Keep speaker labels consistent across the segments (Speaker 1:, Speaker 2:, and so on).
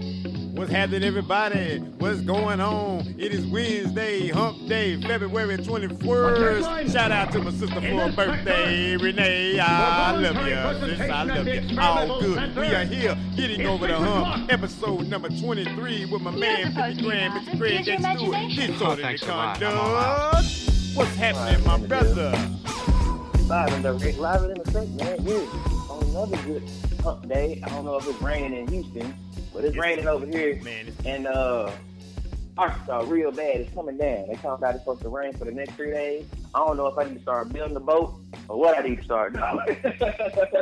Speaker 1: What's happening, everybody? What's going on? It is Wednesday, Hump Day, February 21st. Shout out to my sister for her birthday, Renee. I love you, sis. I love you. All good. We are here getting over the hump. Episode number 23 with my man, 50 grand, Mr. Kreg and Stewart. Disorderly conduct. What's happening, my brother?
Speaker 2: Live in the effect, man. Here on another good Hump Day. I don't know if it's raining in Houston. But it's raining over here,
Speaker 1: man,
Speaker 2: and Arkansas real bad. It's coming down. They talking about it's supposed to rain for the next 3 days. I don't know if I need to start building the boat or what I need to start doing.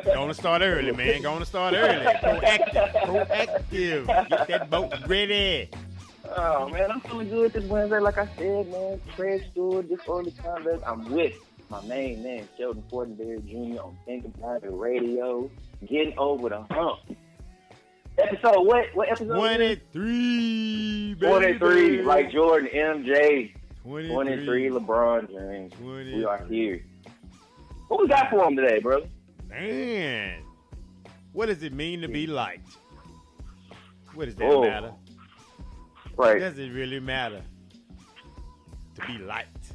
Speaker 1: Gonna start early, man. Gonna start early. Proactive. Get that boat ready.
Speaker 2: Oh, man, I'm feeling good this Wednesday. Like I said, man, Kreg, Stewart, disorderly conduct. I'm with my main man, Shelton Fortenberry Jr. on thinkaboutit radio. Getting over the hump. Episode what episode?
Speaker 1: 23, baby.
Speaker 2: 23, like Jordan, MJ.
Speaker 1: 23,
Speaker 2: LeBron James.
Speaker 1: 23.
Speaker 2: We are here. What we got for him today, brother?
Speaker 1: Man, what does it mean to be liked? What does that matter?
Speaker 2: Right.
Speaker 1: Does it really matter to be liked?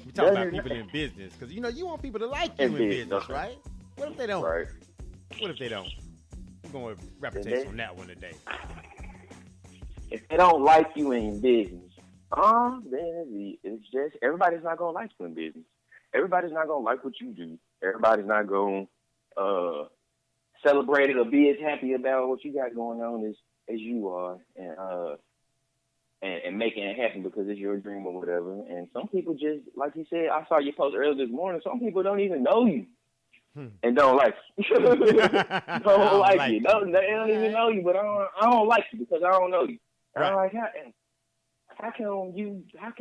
Speaker 1: We talk about people in business because you want people to like you in business, right? What if they don't?
Speaker 2: Right.
Speaker 1: What if they don't? We're going with reputation on that one today.
Speaker 2: If they don't like you in business, then it's just everybody's not gonna like you in business. Everybody's not gonna like what you do. Everybody's not gonna celebrate it or be as happy about what you got going on as you are, and making it happen because it's your dream or whatever. And some people just, like you said, I saw your post earlier this morning. Some people don't even know you. And don't like you. Don't like you. They don't even know you, but I don't like you because I don't know you. And
Speaker 1: right.
Speaker 2: I'm like, how can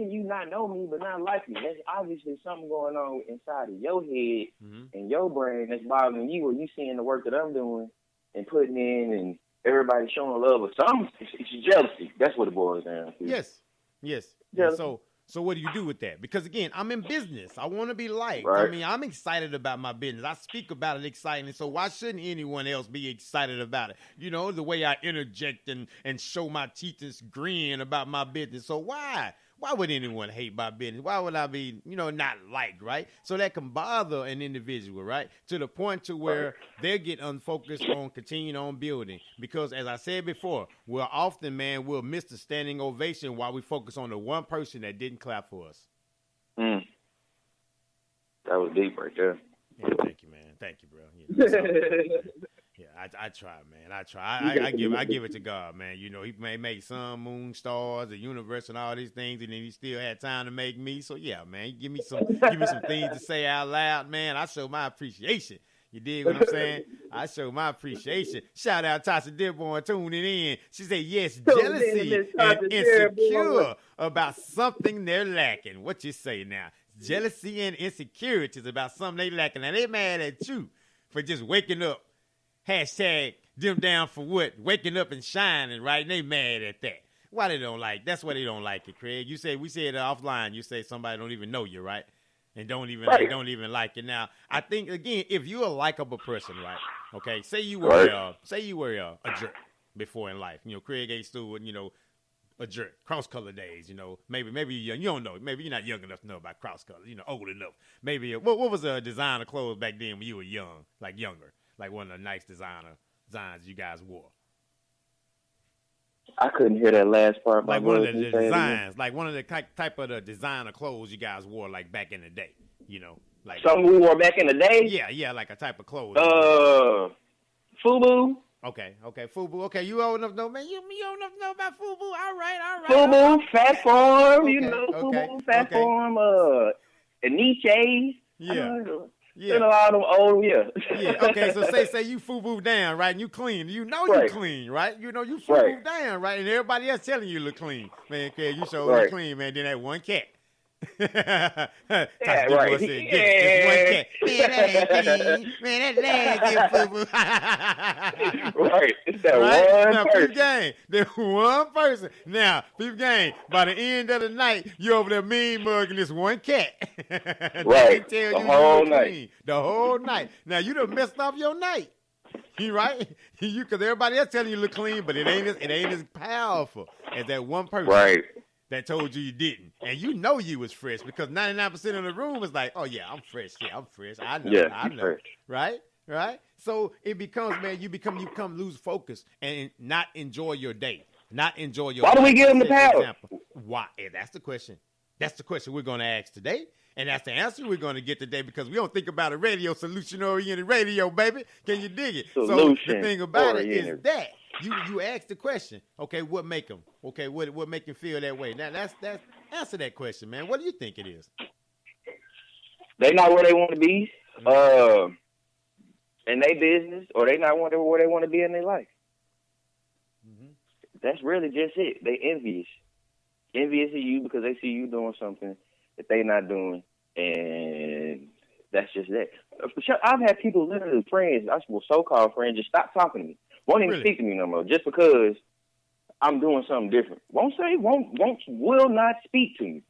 Speaker 2: you not know me but not like me? There's obviously something going on inside of your head and your brain that's bothering you, or you seeing the work that I'm doing and putting in, and everybody showing love or something. It's jealousy. That's what it boils down to.
Speaker 1: Yes.
Speaker 2: Jealousy.
Speaker 1: So what do you do with that? Because, again, I'm in business. I want to be liked.
Speaker 2: Right.
Speaker 1: I mean, I'm excited about my business. I speak about it excitingly, so why shouldn't anyone else be excited about it? The way I interject and show my teeth and grin about my business. So why? Why would anyone hate my business? Why would I be, not liked, right? So that can bother an individual, right? To the point to where they get unfocused on continuing on building. Because as I said before, we'll miss the standing ovation while we focus on the one person that didn't clap for us.
Speaker 2: That was deep right there.
Speaker 1: Yeah, thank you, man. Thank you, bro. I try, man. I try. I give it to God, man. He may make sun, moon, stars, the universe, and all these things, and then he still had time to make me. So yeah, man, give me some things to say out loud, man. I show my appreciation. You dig what I'm saying? I show my appreciation. Shout out Tasha Dearborn tuning in. She said, yes, jealousy and insecure about something they're lacking. What you say now? Jealousy and insecurities about something they lacking. And they mad at you for just waking up. Hashtag them down for what? Waking up and shining, right? And they mad at that. Why they don't like? That's why they don't like it, Kreg. We said offline. You say somebody don't even know you, right? And don't even like it. Now, I think again, if you're a likable person, right? Okay, say you were a jerk before in life. Kreg A. Stewart, a jerk. Cross color days, Maybe you're young. You don't know. Maybe you're not young enough to know about cross color. Old enough. Maybe what was a designer clothes back then when you were young, like younger? Like one of the nice designs you guys wore.
Speaker 2: I couldn't hear that last part.
Speaker 1: Like one of the designs, like one of the type of the designer clothes you guys wore, like back in the day. Like
Speaker 2: something we wore back in the day.
Speaker 1: Yeah, like a type of clothes.
Speaker 2: FUBU.
Speaker 1: Okay, FUBU. Okay, you old enough to know, man. You old enough to know about FUBU. All right.
Speaker 2: FUBU, Fat Form.
Speaker 1: Okay,
Speaker 2: FUBU, Fat Form. Aniche.
Speaker 1: Yeah.
Speaker 2: Yeah. All them old,
Speaker 1: Yeah. Okay. So say you FUBU down, right? And you clean. You clean, right? You FUBU down, right? And everybody else telling you look clean, man. Okay, you look clean, man. Then that one cat.
Speaker 2: Yeah, right.
Speaker 1: Said, it's one cat. Man, that ain't clean. Man, that ain't FUBU.
Speaker 2: Right. It's that one person.
Speaker 1: Peep game. The one person. Now, peep game. By the end of the night, you over there mean mugging this one cat.
Speaker 2: Right.
Speaker 1: Tell
Speaker 2: the whole night.
Speaker 1: Clean. The whole night. Now, you done messed up your night. You right? Because everybody else telling you look clean, but it ain't as powerful as that one person that told you didn't. And you know you was fresh because 99% of the room was like, oh yeah, I'm fresh. Yeah, I'm fresh. I know.
Speaker 2: Fresh.
Speaker 1: Right? So it becomes, man, you become lose focus and not enjoy your day. Not enjoy your
Speaker 2: Why do we give them the power?
Speaker 1: Why? And that's the question. That's the question we're going to ask today. And that's the answer we're going to get today because we don't think about a radio, solution-oriented radio, baby. Can you dig it? So the thing about it is that you ask the question, okay, what make them? Okay, what make them feel that way? Now, that's answer that question, man. What do you think it is?
Speaker 2: They not where they want to be in their business, or they not where they want to be in their life. Mm-hmm. That's really just it. They envious. Envious of you because they see you doing something that they not doing, and that's just that. I've had people, literally friends, so-called friends, just stop talking to me. Won't even speak to me no more, just because I'm doing something different. Will not speak to me.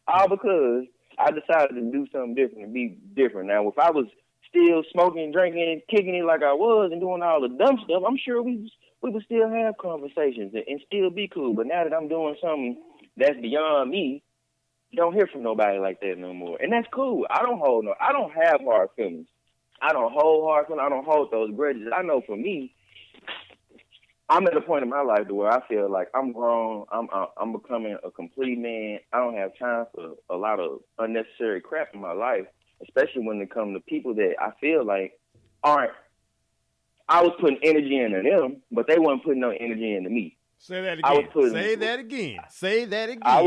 Speaker 2: All because I decided to do something different and be different. Now, if I was still smoking, drinking, kicking it like I was and doing all the dumb stuff, I'm sure we would still have conversations and still be cool. But now that I'm doing something that's beyond me, you don't hear from nobody like that no more. And that's cool. I don't have hard feelings. I don't hold hard feelings. I don't hold those grudges. I know for me, I'm at a point in my life to where I feel like I'm grown. I'm becoming a complete man. I don't have time for a lot of unnecessary crap in my life, especially when it comes to people that I feel like aren't. I was putting energy into them, but they weren't putting no energy into me.
Speaker 1: Say that again. Say that again.
Speaker 2: I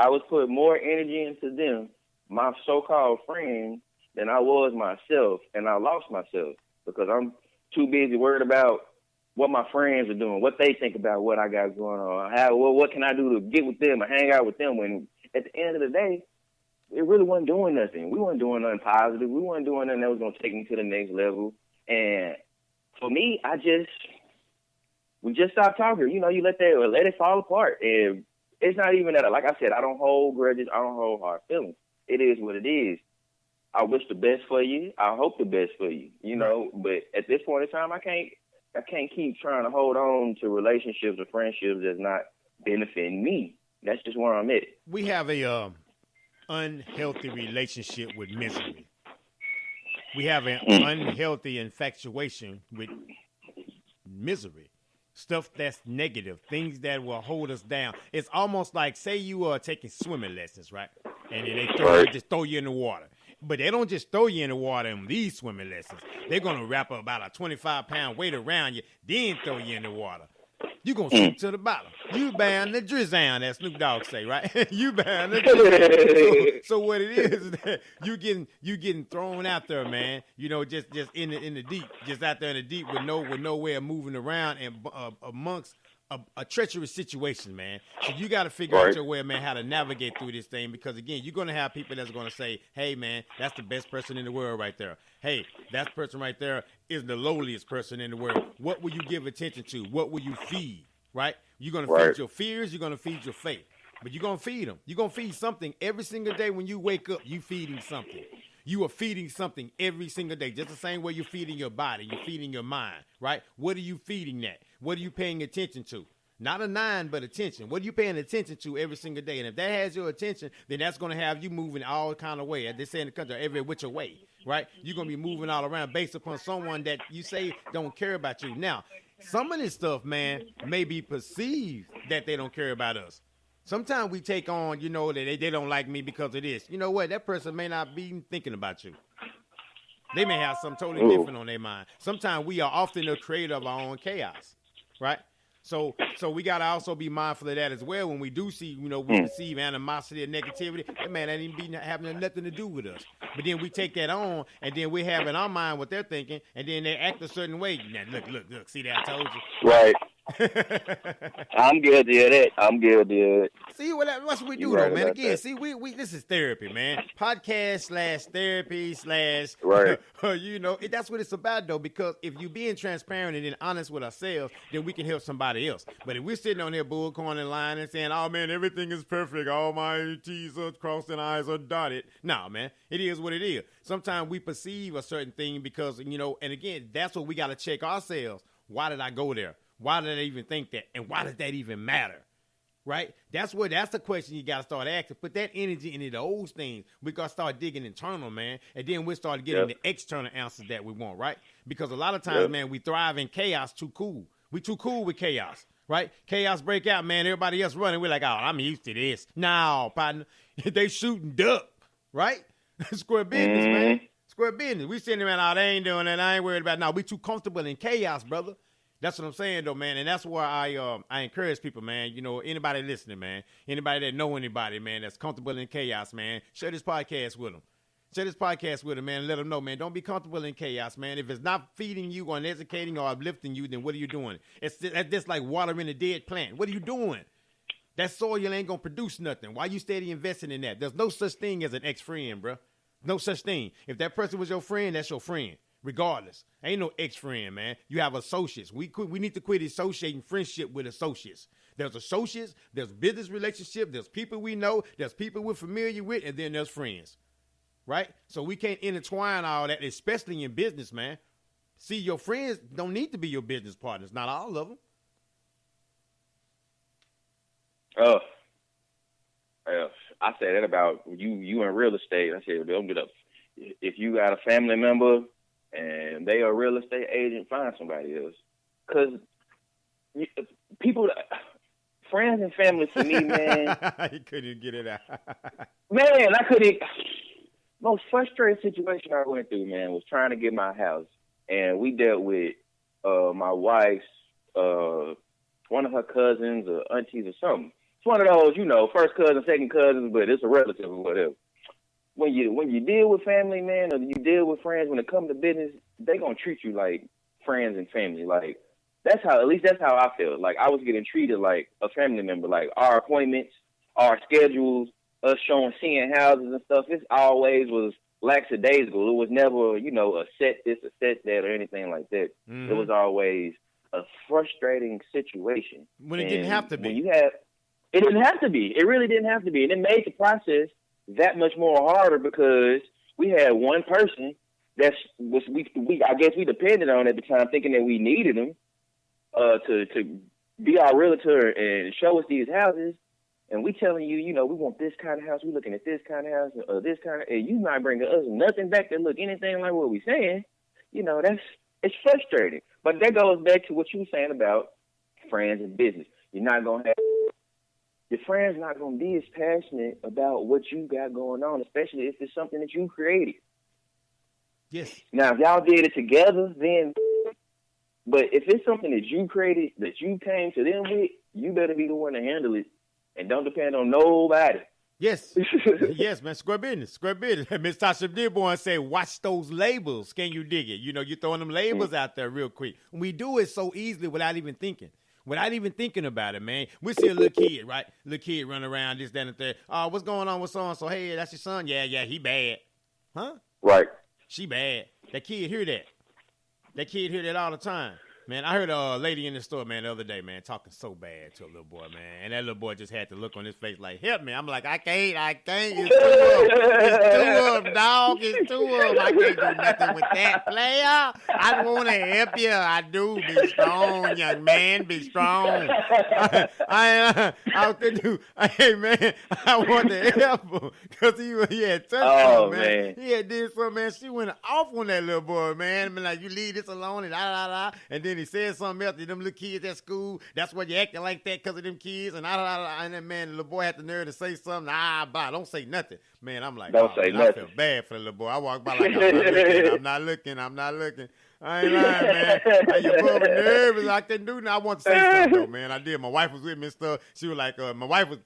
Speaker 2: was putting more energy into them, my so-called friends, than I was myself, and I lost myself because I'm too busy worried about what my friends are doing, what they think about what I got going on, what can I do to get with them and hang out with them, when at the end of the day, it really wasn't doing nothing. We weren't doing nothing positive. We weren't doing nothing that was going to take me to the next level. And for me, we just stopped talking. You know, you let it fall apart. And it's not even that, like I said, I don't hold grudges. I don't hold hard feelings. It is what it is. I wish the best for you. I hope the best for you, you know, but at this point in time, I can't keep trying to hold on to relationships or friendships that's not benefiting me. That's just where I'm at.
Speaker 1: We have a unhealthy relationship with misery. We have an unhealthy infatuation with misery. Stuff that's negative, things that will hold us down. It's almost like, say you are taking swimming lessons, right? And then they just throw you in the water. But they don't just throw you in the water in these swimming lessons. They're going to wrap about a 25-pound weight around you, then throw you in the water. You're going to sink to the bottom. You bound to drizzle, as Snoop Dogg say, right? You bound to drizzle. So what it is that you getting thrown out there, man. You know, just in the deep, just out there in the deep with no way of moving around and amongst a treacherous situation, man. So you got to figure out your way, man, how to navigate through this thing, because again, you're going to have people that's going to say, hey, man, that's the best person in the world right there. Hey, that person right there is the lowliest person in the world. What will you give attention to? What will you feed, right? You're going to feed your fears. You're going to feed your faith. But you're going to feed them. You're going to feed something every single day when you wake up. You feeding something. You are feeding something every single day, just the same way you're feeding your body, you're feeding your mind, right? What are you feeding that? What are you paying attention to? Not a 9, but attention. What are you paying attention to every single day? And if that has your attention, then that's going to have you moving all kind of way. As they say in the country, every which way, right? You're going to be moving all around based upon someone that you say don't care about you. Now, some of this stuff, man, may be perceived that they don't care about us. Sometimes we take on, you know, that they don't like me because of this. You know what? That person may not be thinking about you. They may have something totally different on their mind. Sometimes we are often the creator of our own chaos, right? So we got to also be mindful of that as well. When we do see, you know, we perceive animosity or negativity, that man, that ain't having nothing to do with us. But then we take that on, and then we have in our mind what they're thinking, and then they act a certain way. Now, look, see that I told you?
Speaker 2: Right. I'm guilty of that. I'm guilty of it.
Speaker 1: See that's what we do though, man. Again, that. See, we this is therapy, man. Podcast / therapy /
Speaker 2: right.
Speaker 1: You know, that's what it's about though. Because if you being transparent and then honest with ourselves, then we can help somebody else. But if we're sitting on here bullcorning line and saying, "Oh man, everything is perfect, all my T's are crossed and I's are dotted," nah, man, it is what it is. Sometimes we perceive a certain thing because and again, that's what we got to check ourselves. Why did I go there? Why did I even think that? And why does that even matter? Right? That's the question you got to start asking. Put that energy into those things. We got to start digging internal, man. And then we'll start getting the external answers that we want, right? Because a lot of times, man, we thrive in chaos too cool. We too cool with chaos, right? Chaos break out, man. Everybody else running. We're like, oh, I'm used to this. No, partner. They shooting duck, right? Square business, man. Square business. We sitting around, oh, they ain't doing that. I ain't worried about it. No, we too comfortable in chaos, brother. That's what I'm saying, though, man, and that's why I encourage people, man. Anybody listening, man, anybody that know anybody, man, that's comfortable in chaos, man, share this podcast with them. Share this podcast with them, man, and let them know, man, don't be comfortable in chaos, man. If it's not feeding you or educating or uplifting you, then what are you doing? That's just like watering a dead plant. What are you doing? That soil ain't going to produce nothing. Why you steady investing in that? There's no such thing as an ex-friend, bro. No such thing. If that person was your friend, that's your friend. Regardless, ain't no ex-friend, man. You have associates. We need to quit associating friendship with associates. There's associates, there's business relationship, there's people we know, there's people we're familiar with, and then there's friends, right? So we can't intertwine all that, especially in business, man. See, your friends don't need to be your business partners, not all of them.
Speaker 2: I said that about you in real estate. I said, don't get up. If you got a family member and they are a real estate agent, find somebody else. Because people, friends and family for me, man.
Speaker 1: He couldn't get it out.
Speaker 2: Man, I couldn't. Most frustrating situation I went through, man, was trying to get my house. And we dealt with my wife's, one of her cousins or aunties or something. It's one of those, first cousin, second cousins, but it's a relative or whatever. When you deal with family, man, or you deal with friends, when it comes to business, they gonna treat you like friends and family. Like at least that's how I felt. Like I was getting treated like a family member. Like our appointments, our schedules, us seeing houses and stuff. It always was lackadaisical. It was never, a set this, a set that, or anything like that. Mm-hmm. It was always a frustrating situation.
Speaker 1: When it didn't have to be.
Speaker 2: It didn't have to be. It really didn't have to be, and it made the process that much more harder because we had one person I guess we depended on at the time, thinking that we needed him to be our realtor and show us these houses, and we telling you, we want this kind of house, we looking at this kind of house, this kind of, and you not bringing us nothing back that look anything like what we saying. It's frustrating. But that goes back to what you were saying about friends and business. You're not gonna have. Your friend's not going to be as passionate about what you got going on, especially if it's something that you created.
Speaker 1: Yes.
Speaker 2: Now, if y'all did it together, then, but if it's something that you created, that you came to them with, you better be the one to handle it and don't depend on nobody.
Speaker 1: Yes. Yes, man. Square business. Miss Tasha Dearborn say, watch those labels. Can you dig it? You're throwing them labels out there real quick. We do it so easily without even thinking. Without even thinking about it, man. We see a little kid, right? Little kid run around, this, that, and the third. Oh, what's going on with so-and-so? Hey, that's your son? Yeah, he bad. Huh?
Speaker 2: Right.
Speaker 1: She bad. That kid hear that. That kid hear that all the time. Man, I heard a lady in the store, man, the other day, man, talking so bad to a little boy, man. And that little boy just had to look on his face like, help me. I'm like, I can't. It's two of them, dog. It's two of them. I can't do nothing with that, player. I want to help you. I do. Be strong, young man. Be strong. I was thinking, hey, man, I want to help him because he had touched him, man. He had did something, man. She went off on that little boy, man. I mean, like, you leave this alone and and then he said something else to them little kids at school. That's why you acting like that because of them kids. And and then, man, the little boy had the nerve to say something. Don't say nothing. Man, I'm like,
Speaker 2: don't say nothing.
Speaker 1: I feel bad for the little boy. I walk by like, I'm not looking. I ain't lying, man. Your brother nervous. I couldn't do nothing. I want to say something, though, man. I did. My wife was with me and stuff. She was like,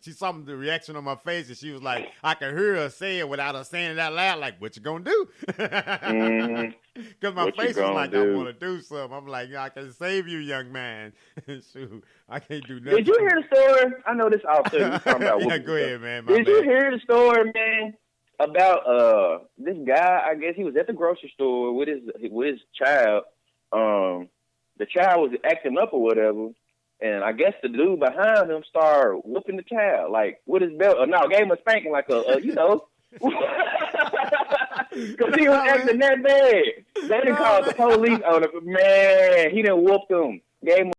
Speaker 1: she saw the reaction on my face, and she was like, I could hear her say it without her saying it out loud, like, what you gonna do? Because my face was like, I want to do something. I'm like, I can save you, young man. Shoot, I can't do nothing.
Speaker 2: Did you hear the story? I know this officer.
Speaker 1: Yeah, go ahead, man.
Speaker 2: Did you hear the story, man, about this guy? I guess he was at the grocery store with his child. The child was acting up or whatever, and I guess the dude behind him started whooping the child, like with his belt. Gave him a spanking, like you know. Because he was acting that bad. They didn't call the police on him. Man, he done whooped him. Gave him